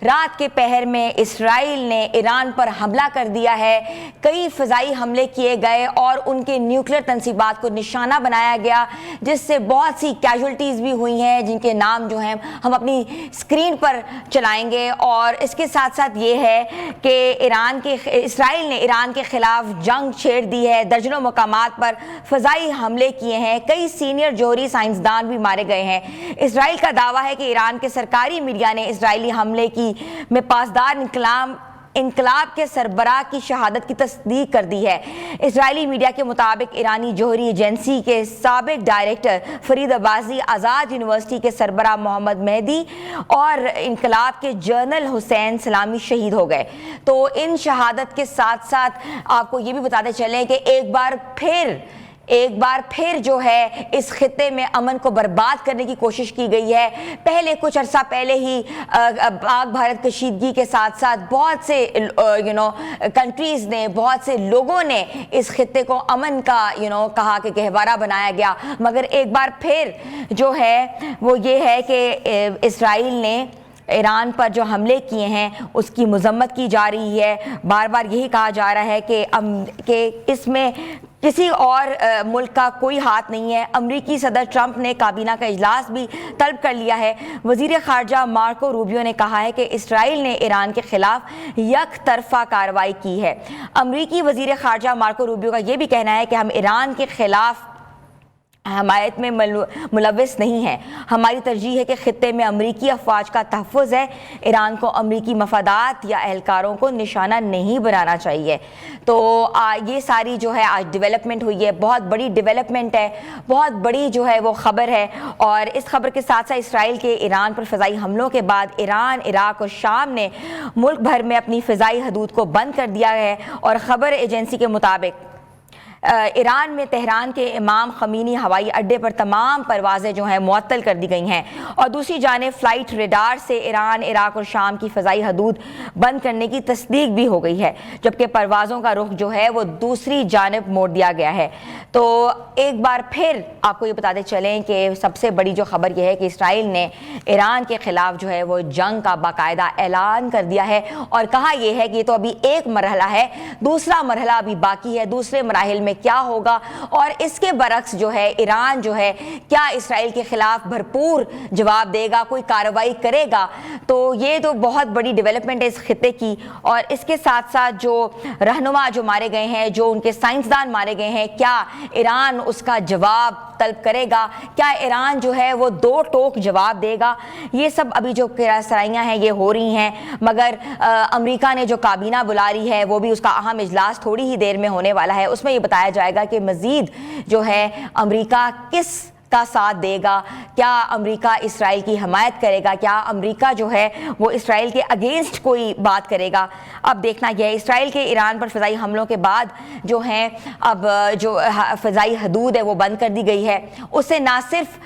رات کے پہر میں اسرائیل نے ایران پر حملہ کر دیا ہے، کئی فضائی حملے کیے گئے اور ان کے نیوکلیر تنصیبات کو نشانہ بنایا گیا، جس سے بہت سی کیجولٹیز بھی ہوئی ہیں جن کے نام جو ہیں ہم اپنی اسکرین پر چلائیں گے۔ اور اس کے ساتھ ساتھ یہ ہے کہ اسرائیل نے ایران کے خلاف جنگ چھیڑ دی ہے، درجنوں مقامات پر فضائی حملے کیے ہیں، کئی سینئر جوہری سائنسدان بھی مارے گئے ہیں۔ اسرائیل کا دعویٰ ہے کہ ایران کے سرکاری میڈیا نے اسرائیلی حملے میں پاسدار انقلاب کے سربراہ کی شہادت کی تصدیق کر دی ہے۔ اسرائیلی میڈیا کے مطابق ایرانی جوہری ایجنسی کے سابق ڈائریکٹر فرید عباسی، آزاد یونیورسٹی کے سربراہ محمد مہدی اور انقلاب کے جنرل حسین سلامی شہید ہو گئے۔ تو ان شہادت کے ساتھ ساتھ آپ کو یہ بھی بتاتے چلیں کہ ایک بار پھر جو ہے اس خطے میں امن کو برباد کرنے کی کوشش کی گئی ہے۔ پہلے کچھ عرصہ پہلے ہی پاک بھارت کشیدگی کے ساتھ ساتھ بہت سے کنٹریز نے، بہت سے لوگوں نے اس خطے کو امن کا کہا کہ گہوارہ بنایا گیا، مگر ایک بار پھر جو ہے وہ یہ ہے کہ اسرائیل نے ایران پر جو حملے کیے ہیں اس کی مذمت کی جا رہی ہے۔ بار بار یہی کہا جا رہا ہے کہ اس میں کسی اور ملک کا کوئی ہاتھ نہیں ہے۔ امریکی صدر ٹرمپ نے کابینہ کا اجلاس بھی طلب کر لیا ہے۔ وزیر خارجہ مارکو روبیو نے کہا ہے کہ اسرائیل نے ایران کے خلاف یک طرفہ کارروائی کی ہے۔ امریکی وزیر خارجہ مارکو روبیو کا یہ بھی کہنا ہے کہ ہم ایران کے خلاف حمایت میں ملوث نہیں ہیں، ہماری ترجیح ہے کہ خطے میں امریکی افواج کا تحفظ ہے، ایران کو امریکی مفادات یا اہلکاروں کو نشانہ نہیں بنانا چاہیے۔ تو یہ ساری جو ہے آج ڈیولپمنٹ ہوئی ہے، بہت بڑی ڈیولپمنٹ ہے، بہت بڑی جو ہے وہ خبر ہے۔ اور اس خبر کے ساتھ ساتھ اسرائیل کے ایران پر فضائی حملوں کے بعد ایران، عراق اور شام نے ملک بھر میں اپنی فضائی حدود کو بند کر دیا ہے۔ اور خبر ایجنسی کے مطابق ایران میں تہران کے امام خمینی ہوائی اڈے پر تمام پروازیں جو ہیں معطل کر دی گئی ہیں، اور دوسری جانب فلائٹ ریڈار سے ایران، عراق اور شام کی فضائی حدود بند کرنے کی تصدیق بھی ہو گئی ہے، جبکہ پروازوں کا رخ جو ہے وہ دوسری جانب موڑ دیا گیا ہے۔ تو ایک بار پھر آپ کو یہ بتاتے چلیں کہ سب سے بڑی جو خبر یہ ہے کہ اسرائیل نے ایران کے خلاف جو ہے وہ جنگ کا باقاعدہ اعلان کر دیا ہے، اور کہا یہ ہے کہ یہ تو ابھی ایک مرحلہ ہے، دوسرا مرحلہ ابھی باقی ہے، دوسرے مراحل میں کیا ہوگا، اور اس کے برعکس جو ہے ایران جو ہے کیا اسرائیل کے خلاف بھرپور جواب دے گا، کوئی کارروائی کرے گا۔ تو یہ تو بہت بڑی ڈیولپمنٹ ہے اس خطے کی۔ اور اس کے ساتھ ساتھ جو رہنما جو مارے گئے ہیں، جو ان کے سائنسدان مارے گئے ہیں، کیا ایران اس کا جواب طلب کرے گا، کیا ایران جو ہے وہ دو ٹوک جواب دے گا، یہ سب ابھی جو سرائیاں ہیں یہ ہو رہی ہیں۔ مگر امریکہ نے جو کابینہ بلا رہی ہے وہ بھی اس کا اہم اجلاس تھوڑی ہی دیر میں ہونے والا ہے، اس میں یہ بتایا جائے گا کہ مزید جو ہے امریکہ کس کا ساتھ دے گا، کیا امریکہ اسرائیل کی حمایت کرے گا، کیا امریکہ جو ہے وہ اسرائیل کے اگینسٹ کوئی بات کرے گا۔ اب دیکھنا یہ ہے، اسرائیل کے ایران پر فضائی حملوں کے بعد جو ہیں اب جو فضائی حدود ہے وہ بند کر دی گئی ہے، اس سے نہ صرف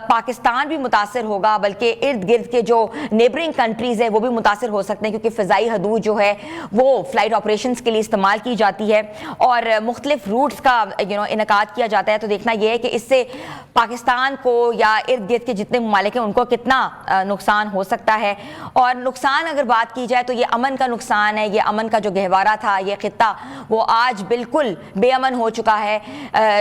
پاکستان بھی متاثر ہوگا بلکہ ارد گرد کے جو نیبرنگ کنٹریز ہیں وہ بھی متاثر ہو سکتے ہیں، کیونکہ فضائی حدود جو ہے وہ فلائٹ آپریشنز کے لیے استعمال کی جاتی ہے اور مختلف روٹس کا انعقاد کیا جاتا ہے۔ تو دیکھنا یہ ہے کہ اس سے پاکستان کو یا ارد گرد کے جتنے ممالک ہیں ان کو کتنا نقصان ہو سکتا ہے۔ اور نقصان اگر بات کی جائے تو یہ امن کا نقصان ہے، یہ امن کا جو گہوارہ تھا، یہ خطہ وہ آج بالکل بے امن ہو چکا ہے۔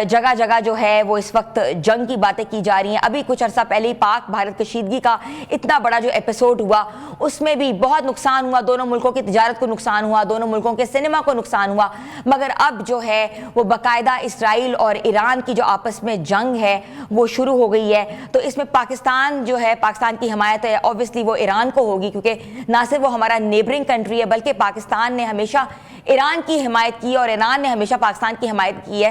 جگہ جگہ جو ہے وہ اس وقت جنگ کی باتیں کی جا رہی ہیں۔ ابھی کچھ عرصہ پہلے ہی پاک بھارت کشیدگی کا اتنا بڑا جو ایپیسوڈ ہوا اس میں بھی بہت نقصان ہوا، دونوں ملکوں کی تجارت کو نقصان ہوا، دونوں ملکوں کے سینما کو نقصان ہوا، مگر اب جو ہے وہ باقاعدہ اسرائیل اور ایران کی جو آپس میں جنگ ہے وہ شروع ہو گئی ہے۔ تو اس میں پاکستان جو ہے، پاکستان کی حمایت ہے اوبویسلی وہ ایران کو ہوگی، کیونکہ نہ صرف وہ ہمارا نیبرنگ کنٹری ہے بلکہ پاکستان نے ہمیشہ ایران کی حمایت کی اور ایران نے ہمیشہ پاکستان کی حمایت کی ہے۔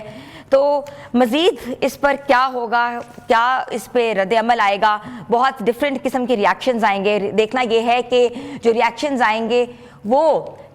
تو مزید اس پر کیا ہوگا، کیا اس پہ رد عمل آئے گا، بہت ڈیفرنٹ قسم کے ریاکشنز آئیں گے۔ دیکھنا یہ ہے کہ جو ریاکشنز آئیں گے وہ